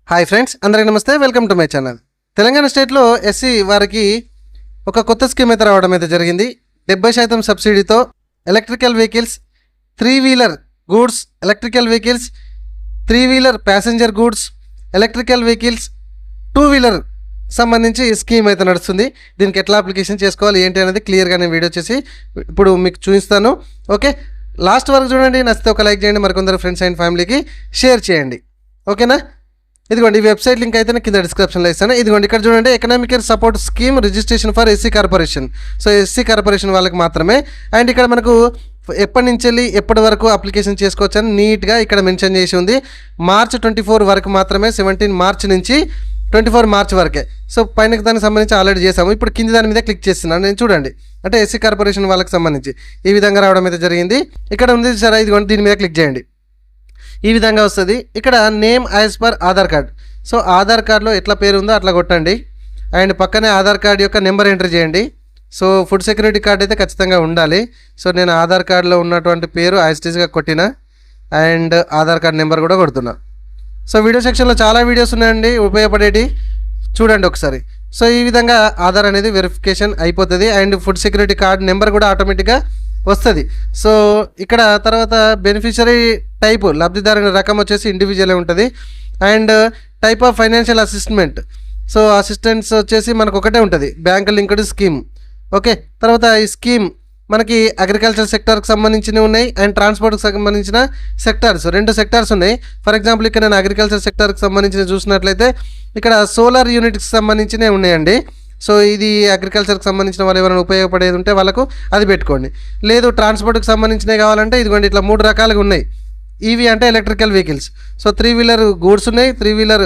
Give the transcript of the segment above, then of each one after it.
Hi friends, అందరికీ నమస్తే. Welcome to my channel. Telangana స్టేట్లో ఎస్సీ వారికి ఒక కొత్త స్కీమ్ అయితే రావడం అయితే జరిగింది. 70% సబ్సిడీతో electrical vehicles, three wheeler goods, electrical vehicles, three wheeler passenger goods, electrical vehicles, two wheeler సంబంధించి స్కీమ్ అయితే నడుస్తుంది. దీనికి ఎట్లా అప్లికేషన్ చేసుకోవాలి ఏంటి అనేది క్లియర్గా నేను వీడియో చేసి ఇప్పుడు మీకు చూపిస్తాను. ఓకే, లాస్ట్ వరకు చూడండి. నచ్చితే ఒక లైక్ చేయండి, మరికొందరు ఫ్రెండ్స్ అండ్ ఫ్యామిలీకి షేర్ చేయండి. ఓకేనా? ఇదిగోండి, ఈ వెబ్సైట్ లింక్ అయితే కింద డిస్క్రిప్షన్లో ఇస్తాను. ఇదిగోండి, ఇక్కడ చూడండి, economic support scheme registration for SC corporation. So SC corporation వాళ్ళకి మాత్రమే. అండ్ ఇక్కడ మనకు ఎప్పటి నుంచి వెళ్ళి ఎప్పటి వరకు అప్లికేషన్ చేసుకోవచ్చు అని నీట్గా ఇక్కడ మెన్షన్ చేసి ఉంది. మార్చ్ 24 వరకు మాత్రమే, 17 మార్చ్ నుంచి 24 మార్చ్ వరకే. సో పైన దానికి సంబంధించి ఆల్రెడీ చేసాము. ఇప్పుడు కింది దాని మీద క్లిక్ చేస్తున్నాను నేను. చూడండి, అంటే ఎస్సీ కార్పొరేషన్ వాళ్ళకి సంబంధించి ఈ విధంగా రావడం అయితే జరిగింది. ఇక్కడ ఉంది సరే, ఇదిగోండి, దీని మీద క్లిక్ చేయండి. ఈ విధంగా వస్తుంది. ఇక్కడ name as per Aadhaar card. So Aadhaar కార్డులో ఎట్లా పేరు ఉందో అట్లా కొట్టండి. అండ్ పక్కనే ఆధార్ కార్డు యొక్క నెంబర్ ఎంటర్ చేయండి. సో ఫుడ్ సెక్యూరిటీ కార్డ్ అయితే ఖచ్చితంగా ఉండాలి. సో నేను ఆధార్ కార్డులో ఉన్నటువంటి పేరు యాజ్టీస్గా కొట్టిన అండ్ ఆధార్ కార్డ్ నెంబర్ కూడా కొడుతున్నా. సో వీడియో సెక్షన్లో చాలా వీడియోస్ ఉన్నాయండి ఉపయోగపడేటి, చూడండి ఒకసారి. సో ఈ విధంగా ఆధార్ అనేది వెరిఫికేషన్ అయిపోతుంది. And food security card number కూడా ఆటోమేటిక్గా వస్తుంది. సో ఇక్కడ తర్వాత బెనిఫిషరీ టైప్, లబ్ధిదారుని రకం వచ్చేసి ఇండివిజువల్ ఉంటుంది. And type of financial assistment. So assistants వచ్చేసి మనకు ఒకటే ఉంటుంది, బ్యాంక్ లింక్డ్ స్కీమ్. ఓకే, తర్వాత ఈ స్కీమ్ మనకి అగ్రికల్చర్ సెక్టార్కి సంబంధించినవి ఉన్నాయి అండ్ ట్రాన్స్పోర్ట్కి సంబంధించిన సెక్టార్స్, 2 సెక్టార్స్ ఉన్నాయి. ఫర్ ఎగ్జాంపుల్ ఇక్కడ నేను అగ్రికల్చర్ సెక్టార్కి సంబంధించిన చూసినట్లయితే ఇక్కడ సోలార్ యూనిట్కి సంబంధించినవి ఉన్నాయండి. సో ఇది అగ్రికల్చర్కి సంబంధించిన వాళ్ళు ఎవరైనా ఉపయోగపడేది ఉంటే వాళ్ళకు అది పెట్టుకోండి. లేదు ట్రాన్స్పోర్ట్కి సంబంధించినవి కావాలంటే ఇదిగోండి, ఇట్లా 3 రకాలుగా ఉన్నాయి. ఈవీ అంటే ఎలక్ట్రికల్ వెహికల్స్. సో 3-వీలర్ గూడ్స్ ఉన్నాయి, 3-వీలర్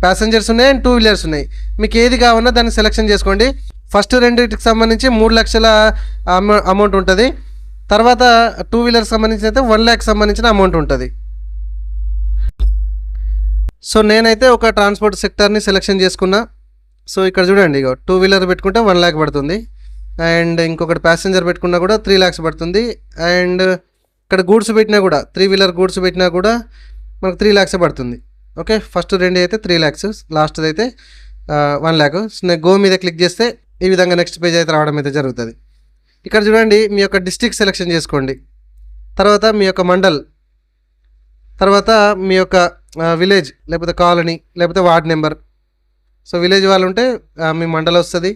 ప్యాసింజర్స్ ఉన్నాయి అండ్ 2-వీలర్స్ ఉన్నాయి. మీకు ఏది కావాలన్నా దాన్ని సెలెక్షన్ చేసుకోండి. ఫస్ట్ రెండింటికి సంబంధించి 3 లక్షల అమౌంట్ ఉంటుంది. తర్వాత 2-వీలర్కి సంబంధించి అయితే 1 lakh సంబంధించిన అమౌంట్ ఉంటుంది. సో నేనైతే ఒక ట్రాన్స్పోర్ట్ సెక్టార్ని సెలెక్షన్ చేసుకున్నా. సో ఇక్కడ చూడండి, ఇక 2-వీలర్ పెట్టుకుంటే 1 lakh పడుతుంది. అండ్ ఇంకొకటి ప్యాసింజర్ పెట్టుకున్నా కూడా 3 lakhs పడుతుంది. అండ్ ఇక్కడ గూడ్స్ పెట్టినా కూడా 3-వీలర్ గూడ్స్ పెట్టినా కూడా మనకు 3 lakhs పడుతుంది. ఓకే, ఫస్ట్ 2 అయితే 3 lakhs, లాస్ట్ది అయితే 1 lakh. నేను గో మీద క్లిక్ చేస్తే ఈ విధంగా నెక్స్ట్ పేజ్ అయితే రావడం అయితే జరుగుతుంది. ఇక్కడ చూడండి, మీ యొక్క డిస్ట్రిక్ట్ సెలెక్షన్ చేసుకోండి. తర్వాత మీ యొక్క మండల్, తర్వాత మీ యొక్క విలేజ్ లేకపోతే కాలనీ లేకపోతే వార్డ్ నెంబర్. సో విలేజ్ వాళ్ళు ఉంటే మీ మండలం వస్తుంది,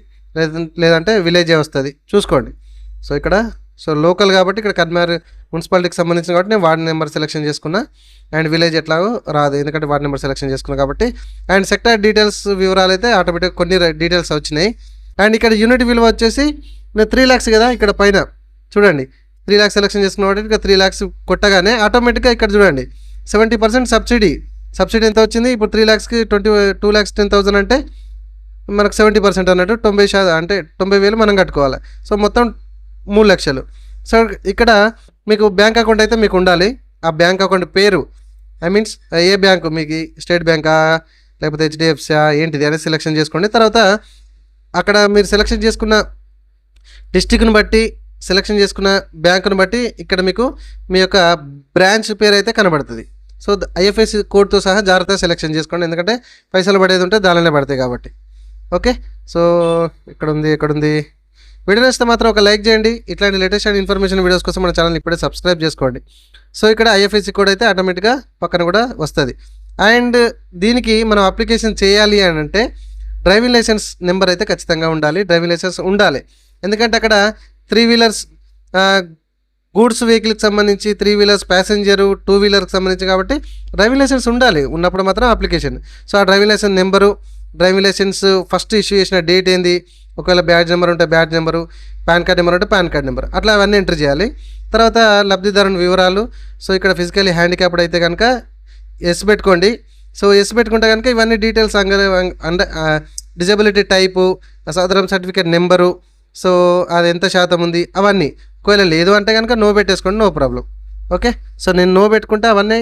లేదంటే విలేజే వస్తుంది, చూసుకోండి. సో ఇక్కడ సో లోకల్ కాబట్టి ఇక్కడ కర్మార్ మున్సిపాలిటీకి సంబంధించిన కాబట్టి నేను వార్డ్ నెంబర్ సెలెక్షన్ చేసుకున్నా. అండ్ విలేజ్ ఎట్లాగో రాదు, ఎందుకంటే వార్డ్ నెంబర్ సెలెక్షన్ చేసుకున్నా కాబట్టి. అండ్ సెక్టార్ డీటెయిల్స్ వివరాలు అయితే ఆటోమేటిక్గా కొన్ని డీటెయిల్స్ వచ్చినాయి. అండ్ ఇక్కడ యూనిట్ విలువ వచ్చేసి నేను 3 lakhs కదా, ఇక్కడ పైన చూడండి 3 lakhs సెలెక్షన్ చేసుకున్న కాబట్టి ఇక్కడ 3 lakhs కొట్టగానే ఆటోమేటిక్గా ఇక్కడ చూడండి 70% సబ్సిడీ ఎంత వచ్చింది. ఇప్పుడు 3 lakhsకి 2,10,000 అంటే మనకు 70% అన్నట్టు 90% అంటే 90,000 మనం కట్టుకోవాలి. సో మొత్తం 3 లక్షలు. సో ఇక్కడ మీకు బ్యాంక్ అకౌంట్ అయితే మీకు ఉండాలి. ఆ బ్యాంక్ అకౌంట్ పేరు మీన్స్ ఏ బ్యాంకు, మీకు స్టేట్ బ్యాంకా లేకపోతే హెచ్డిఎఫ్సి ఏంటిది అనేది సెలెక్షన్ చేసుకోండి. తర్వాత అక్కడ మీరు సెలెక్షన్ చేసుకున్న డిస్ట్రిక్ట్ని బట్టి, సెలెక్షన్ చేసుకున్న బ్యాంకుని బట్టి ఇక్కడ మీకు మీ యొక్క బ్రాంచ్ పేరు అయితే కనబడుతుంది. సో ఐఎఫ్ఎస్సి కోడ్తో సహా జాగ్రత్తగా సెలెక్షన్ చేసుకోండి, ఎందుకంటే పైసలు పడేది ఉంటే దానిలోనే పడతాయి కాబట్టి. ఓకే, సో ఇక్కడ ఉంది. వీడియో నచ్చితే మాత్రం ఒక లైక్ చేయండి. ఇట్లాంటి లేటెస్ట్ అండ్ ఇన్ఫర్మేషన్ వీడియోస్ కోసం మన ఛానల్ ఇప్పుడే సబ్స్క్రైబ్ చేసుకోండి. సో ఇక్కడ ఐఎఫ్ఎస్సి కోడ్ అయితే ఆటోమేటిక్గా పక్కన కూడా వస్తుంది. అండ్ దీనికి మనం అప్లికేషన్ చేయాలి అని అంటే డ్రైవింగ్ లైసెన్స్ నెంబర్ అయితే ఖచ్చితంగా ఉండాలి. డ్రైవింగ్ లైసెన్స్ ఉండాలి, ఎందుకంటే అక్కడ 3-వీలర్స్ గూడ్స్ వెహికల్కి సంబంధించి, 3-వీలర్స్ ప్యాసింజరు, 2-వీలర్కి సంబంధించి కాబట్టి డ్రైవింగ్ లైసెన్స్ ఉండాలి. ఉన్నప్పుడు మాత్రం అప్లికేషన్. సో ఆ driving licence number, driving licence first issue చేసిన డేట్ ఏంది, ఒకవేళ బ్యాడ్జ్ నెంబర్ ఉంటే badge number, PAN card number ఉంటే పాన్ కార్డ్ నెంబర్, అట్లా అవన్నీ ఎంటర్ చేయాలి. తర్వాత లబ్ధిదారుని వివరాలు. సో ఇక్కడ ఫిజికల్లీ హ్యాండిక్యాప్డ్ అయితే కనుక ఎస్ పెట్టుకోండి. సో ఎస్ పెట్టుకుంటే కనుక ఇవన్నీ డీటెయిల్స్ డిజబిలిటీ టైపు, సాధారణ సర్టిఫికేట్ నెంబరు, సో అది ఎంత శాతం ఉంది అవన్నీ. ఒకవేళ లేదు అంటే కనుక నో పెట్టేసుకోండి, నో ప్రాబ్లం. ఓకే, సో నేను నో పెట్టుకుంటే అవన్నీ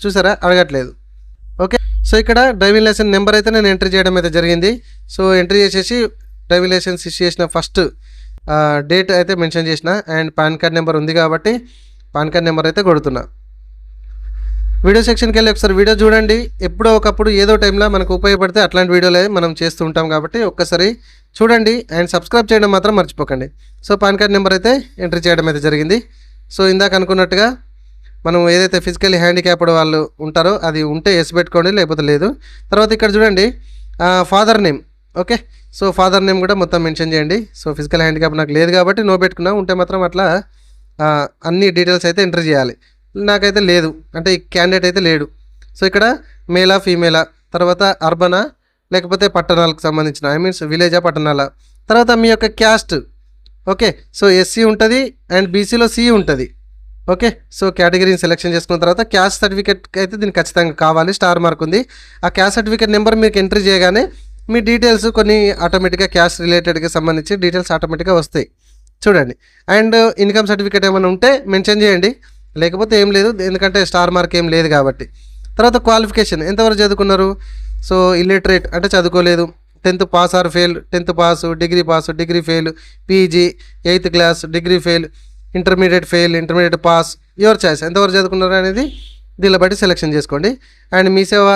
చూసారా అడగట్లేదు. ఓకే, సో ఇక్కడ డ్రైవింగ్ లైసెన్స్ నెంబర్ అయితే నేను ఎంట్రీ చేయడం అయితే జరిగింది. సో ఎంట్రీ చేసేసి డ్రైవింగ్ లైసెన్స్ ఇష్యూ చేసిన ఫస్ట్ డేట్ అయితే మెన్షన్ చేసిన. అండ్ పాన్ కార్డ్ నెంబర్ ఉంది కాబట్టి పాన్ కార్డ్ నెంబర్ అయితే కొడుతున్నా. వీడియో సెక్షన్కి వెళ్ళి ఒకసారి వీడియో చూడండి. ఎప్పుడో ఒకప్పుడు ఏదో టైంలో మనకు ఉపయోగపడితే అట్లాంటి వీడియోలే మనం చేస్తూ ఉంటాం కాబట్టి ఒక్కసారి చూడండి అండ్ సబ్స్క్రైబ్ చేయడం మాత్రం మర్చిపోకండి. సో పాన్ కార్డ్ నెంబర్ అయితే ఎంట్రీ చేయడం అయితే జరిగింది. సో ఇందాక అనుకున్నట్టుగా మనం ఏదైతే ఫిజికల్లీ హ్యాండిక్యాప్డ్ వాళ్ళు ఉంటారో అది ఉంటే ఎస్ పెట్టుకోండి, లేకపోతే లేదు. తర్వాత ఇక్కడ చూడండి father name. Okay, so father name కూడా మొత్తం మెన్షన్ చేయండి. సో ఫిజికల్ హ్యాండిక్యాప్ నాకు లేదు కాబట్టి నో పెట్టుకున్నా, ఉంటే మాత్రం అట్లా అన్ని డీటెయిల్స్ అయితే ఎంటర్ చేయాలి. నాకైతే లేదు, అంటే ఈ క్యాండిడేట్ అయితే లేడు. సో ఇక్కడ మేలా ఫీమేలా, తర్వాత అర్బనా లేకపోతే పట్టణాలకు సంబంధించిన విలేజా పట్టణాల, తర్వాత మీ యొక్క క్యాస్ట్. ఓకే, సో ఎస్సీ ఉంటుంది అండ్ బీసీలో సి ఉంటుంది. ఓకే, సో కేటగిరీని సెలెక్షన్ చేసుకున్న తర్వాత క్యాస్ట్ సర్టిఫికేట్ అయితే దీనికి ఖచ్చితంగా కావాలి, స్టార్ మార్క్ ఉంది. ఆ క్యాస్ట్ సర్టిఫికేట్ నెంబర్ మీకు ఎంట్రీ చేయగానే మీ డీటెయిల్స్ కొన్ని ఆటోమేటిక్గా క్యాస్ట్ రిలేటెడ్గా సంబంధించి డీటెయిల్స్ ఆటోమేటిక్గా వస్తాయి చూడండి. అండ్ ఇన్కమ్ సర్టిఫికేట్ ఏమైనా ఉంటే మెన్షన్ చేయండి, లేకపోతే ఏం లేదు, ఎందుకంటే స్టార్ మార్క్ ఏం లేదు కాబట్టి. తర్వాత క్వాలిఫికేషన్ ఎంతవరకు చదువుకున్నారు. సో ఇల్లిటరేట్ అంటే చదువుకోలేదు, 10th pass or fail, 10th pass, degree fail, PG 8th class, degree fail, intermediate fail, intermediate pass, your choice ఎంతవరకు చదువుకున్నారు అనేది దీనిలో బట్టి సెలెక్షన్ చేసుకోండి. అండ్ మీ సేవ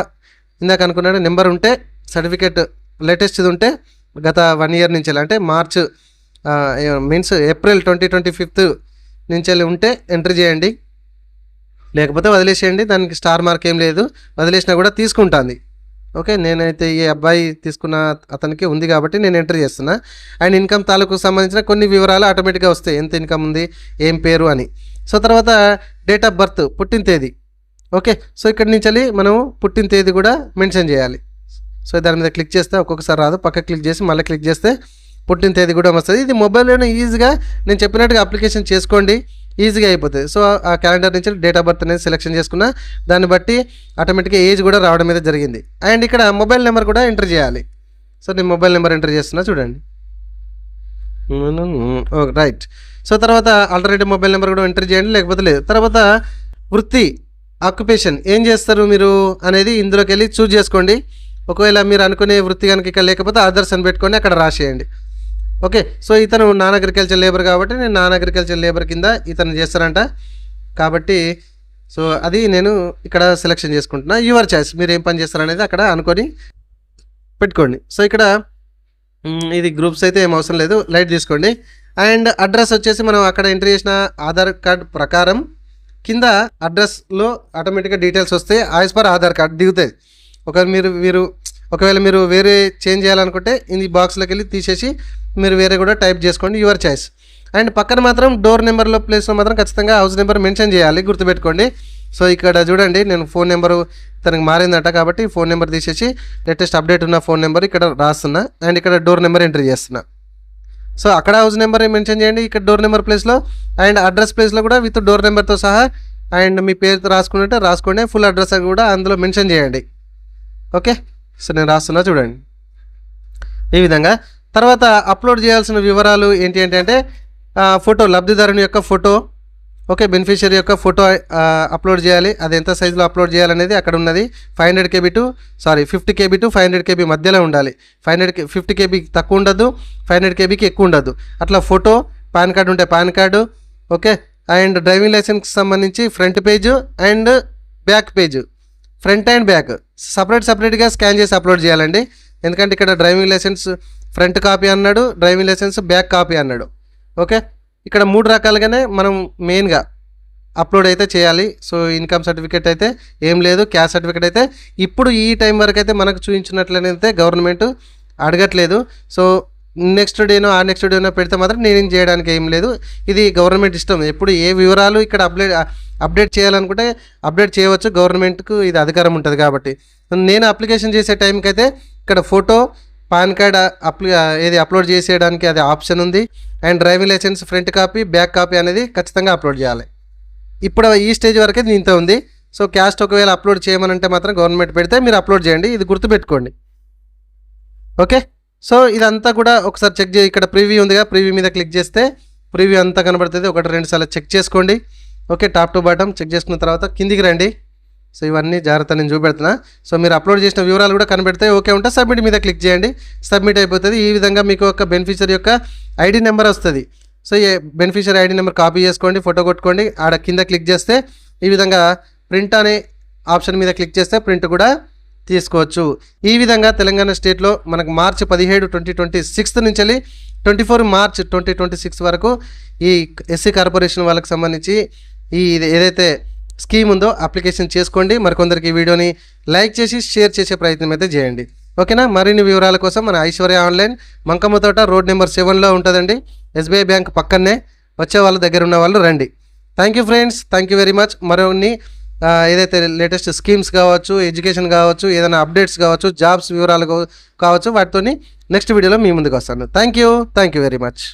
ఇందాక అనుకున్నాడు నెంబర్ ఉంటే, సర్టిఫికేట్ లేటెస్ట్ది ఉంటే గత 1 year నుంచి అంటే మార్చ్ మీన్స్ ఏప్రిల్ 2025 నుంచి ఉంటే ఎంట్రీ చేయండి, లేకపోతే వదిలేసేయండి. దానికి స్టార్ మార్క్ ఏం లేదు, వదిలేసినా కూడా తీసుకుంటుంది. ఓకే, నేనైతే ఈ అబ్బాయి తీసుకున్న అతనికి ఉంది కాబట్టి నేను ఎంట్రీ చేస్తున్నా. అండ్ ఇన్కమ్ తాలూకు సంబంధించిన కొన్ని వివరాలు ఆటోమేటిక్గా వస్తాయి, ఎంత ఇన్కమ్ ఉంది, ఏం పేరు అని. సో తర్వాత డేట్ ఆఫ్ బర్త్, పుట్టిన తేదీ. ఓకే, సో ఇక్కడి నుంచి మనం పుట్టిన తేదీ కూడా మెన్షన్ చేయాలి. సో దాని మీద క్లిక్ చేస్తే ఒక్కొక్కసారి రాదు, పక్క క్లిక్ చేసి మళ్ళీ క్లిక్ చేస్తే పుట్టిన తేదీ కూడా వస్తుంది. ఇది మొబైల్లోనే ఈజీగా నేను చెప్పినట్టుగా అప్లికేషన్ చేసుకోండి, ఈజీగా అయిపోతుంది. సో ఆ క్యాలెండర్ నుంచి డేట్ ఆఫ్ బర్త్ అనేది సెలెక్షన్ చేసుకున్నా, దాన్ని బట్టి ఆటోమేటిక్గా ఏజ్ కూడా రావడం మీద జరిగింది. అండ్ ఇక్కడ మొబైల్ నెంబర్ కూడా ఎంటర్ చేయాలి. సో నేను మొబైల్ నెంబర్ ఎంటర్ చేస్తున్నా చూడండి. రైట్. సో తర్వాత ఆల్టర్నేటివ్ మొబైల్ నెంబర్ కూడా ఎంటర్ చేయండి, లేకపోతే లేదు. తర్వాత వృత్తి, ఆక్యుపేషన్ ఏం చేస్తారు మీరు అనేది ఇందులోకి వెళ్ళి చూజ్ చేసుకోండి. ఒకవేళ మీరు అనుకునే వృత్తి కనుక ఇక్కడ లేకపోతే అదర్స్ అని పెట్టుకొని అక్కడ రాసేయండి. ఓకే, సో ఇతను నాన్ అగ్రికల్చర్ లేబర్ కాబట్టి నేను నాన్ అగ్రికల్చర్ లేబర్ కింద ఇతను చేస్తారంట కాబట్టి సో అది నేను ఇక్కడ సెలెక్షన్ చేసుకుంటున్నా. యువర్ చాయిస్, మీరు ఏం పని చేస్తారనేది అక్కడ అనుకొని పెట్టుకోండి. సో ఇక్కడ ఇది గ్రూప్స్ అయితే ఏం అవసరం లేదు, లైట్ తీసుకోండి. అండ్ అడ్రస్ వచ్చేసి మనం అక్కడ ఎంట్రీ చేసిన ఆధార్ కార్డ్ ప్రకారం కింద అడ్రస్లో ఆటోమేటిక్గా డీటెయిల్స్ వస్తాయి, యాజ్ పర్ ఆధార్ కార్డ్ దిగుతుంది. ఒకవేళ మీరు వేరే చేంజ్ చేయాలనుకుంటే ఈ బాక్స్లోకి వెళ్ళి తీసేసి మీరు వేరే కూడా టైప్ చేసుకోండి, యువర్ చాయిస్. అండ్ పక్కన మాత్రం డోర్ నెంబర్లో ప్లేస్లో మాత్రం ఖచ్చితంగా హౌస్ నెంబర్ మెన్షన్ చేయాలి, గుర్తుపెట్టుకోండి. సో ఇక్కడ చూడండి, నేను ఫోన్ నెంబరు తనకు మారిందట కాబట్టి ఫోన్ నెంబర్ తీసేసి లేటెస్ట్ అప్డేట్ ఉన్న ఫోన్ నెంబర్ ఇక్కడ రాస్తున్నా. అండ్ ఇక్కడ డోర్ నెంబర్ ఎంట్రీ చేస్తున్నా. సో అక్కడ హౌస్ నెంబర్ మెన్షన్ చేయండి, ఇక్కడ డోర్ నెంబర్ ప్లేస్లో. అండ్ అడ్రస్ ప్లేస్లో కూడా విత్ డోర్ నెంబర్తో సహా అండ్ మీ పేరుతో రాసుకున్నట్టు రాసుకోండి, ఫుల్ అడ్రస్ కూడా అందులో మెన్షన్ చేయండి. ఓకే, సో నేను రాస్తున్నా చూడండి ఈ విధంగా. తర్వాత అప్లోడ్ చేయాల్సిన వివరాలు ఏంటి అంటే ఫోటో, లబ్ధిదారుని యొక్క ఫోటో. ఓకే, బెనిఫిషియరీ యొక్క ఫోటో అప్లోడ్ చేయాలి. అది ఎంత సైజులో అప్లోడ్ చేయాలనేది అక్కడ ఉన్నది. 50 KB టు 500 KB మధ్యలో ఉండాలి. 50 KB తక్కువ ఉండదు, 500 KBకి ఎక్కువ ఉండదు. అట్లా ఫోటో, పాన్ కార్డు ఉంటే PAN card. Okay, and driving లైసెన్స్కి సంబంధించి front page and back page, front and back సపరేట్గా స్కాన్ చేసి అప్లోడ్ చేయాలండి. ఎందుకంటే ఇక్కడ డ్రైవింగ్ లైసెన్స్ ఫ్రంట్ కాపీ అన్నాడు, డ్రైవింగ్ లైసెన్స్ బ్యాక్ కాపీ అన్నాడు. ఓకే, ఇక్కడ 3 రకాలుగానే మనం మెయిన్గా అప్లోడ్ అయితే చేయాలి. సో ఇన్కమ్ సర్టిఫికేట్ అయితే ఏం లేదు, క్యాస్ట్ సర్టిఫికేట్ అయితే ఇప్పుడు ఈ టైం వరకు అయితే మనకు చూపించినట్లయితే గవర్నమెంట్ అడగట్లేదు. సో నెక్స్ట్ డేనో పెడితే మాత్రం నేనేం చేయడానికి ఏం లేదు, ఇది గవర్నమెంట్ ఇష్టం. ఎప్పుడు ఏ వివరాలు ఇక్కడ అప్డేట్ చేయాలనుకుంటే అప్డేట్ చేయవచ్చు, గవర్నమెంట్కు ఇది అధికారం ఉంటుంది కాబట్టి. నేను అప్లికేషన్ చేసే టైంకి అయితే ఇక్కడ ఫోటో, పాన్ కార్డ్ ఏది అప్లోడ్ చేసేయడానికి అది ఆప్షన్ ఉంది. And driving licence front copy, back copy అనేది ఖచ్చితంగా అప్లోడ్ చేయాలి. ఇప్పుడు ఈ స్టేజ్ వరకే దీంతో ఉంది. సో క్యాస్ట్ ఒకవేళ అప్లోడ్ చేయమనంటే మాత్రం గవర్నమెంట్ పెడితే మీరు అప్లోడ్ చేయండి, ఇది గుర్తుపెట్టుకోండి. ఓకే, సో ఇదంతా కూడా ఒకసారి చెక్ చేయి. ఇక్కడ ప్రివ్యూ ఉందిగా, ప్రివ్యూ మీద క్లిక్ చేస్తే ప్రివ్యూ అంతా కనబడుతుంది. 1-2 సార్లు చెక్ చేసుకోండి. Okay, top to bottom check చేసుకున్న తర్వాత కిందికి రండి. సో ఇవన్నీ జాగ్రత్త నేను చూపెడుతున్నా. సో మీరు అప్లోడ్ చేసిన వివరాలు కూడా కనబెడితే ఓకే ఉంటే సబ్మిట్ మీద క్లిక్ చేయండి, సబ్మిట్ అయిపోతుంది. ఈ విధంగా మీకు ఒక బెనిఫిషియరీ యొక్క ఐడి నెంబర్ వస్తుంది. సో ఈ బెనిఫిషియరీ ఐడి నెంబర్ కాపీ చేసుకోండి, ఫోటో కొట్టుకోండి, ఆడ కింద క్లిక్ చేస్తే ఈ విధంగా ప్రింట్ అనే ఆప్షన్ మీద క్లిక్ చేస్తే ప్రింట్ కూడా తీసుకోవచ్చు. ఈ విధంగా తెలంగాణ స్టేట్లో మనకు మార్చి 17, 2026 నుంచి వెళ్ళి 24 మార్చ్ 2026 వరకు ఈ ఎస్సీ కార్పొరేషన్ వాళ్ళకి సంబంధించి ఈ ఏదైతే స్కీమ్ ఉందో అప్లికేషన్ చేసుకోండి. మరికొందరికి ఈ వీడియోని లైక్ చేసి షేర్ చేసే ప్రయత్నం అయితే చేయండి. ఓకేనా? మరిన్ని వివరాల కోసం మన ఐశ్వర్య ఆన్లైన్ మంకమ్మ తోట రోడ్ నెంబర్ 7లో ఉంటుందండి. ఎస్బీఐ బ్యాంక్ పక్కనే. వచ్చే వాళ్ళ దగ్గర ఉన్న వాళ్ళు రండి. Thank you friends, thank you very much. మరిన్ని ఏదైతే లేటెస్ట్ స్కీమ్స్ కావచ్చు, ఎడ్యుకేషన్ కావచ్చు, ఏదైనా అప్డేట్స్ కావచ్చు, జాబ్స్ వివరాలు కావచ్చు, వాటితోని నెక్స్ట్ వీడియోలో మీ ముందుకు వస్తాను. Thank you very much.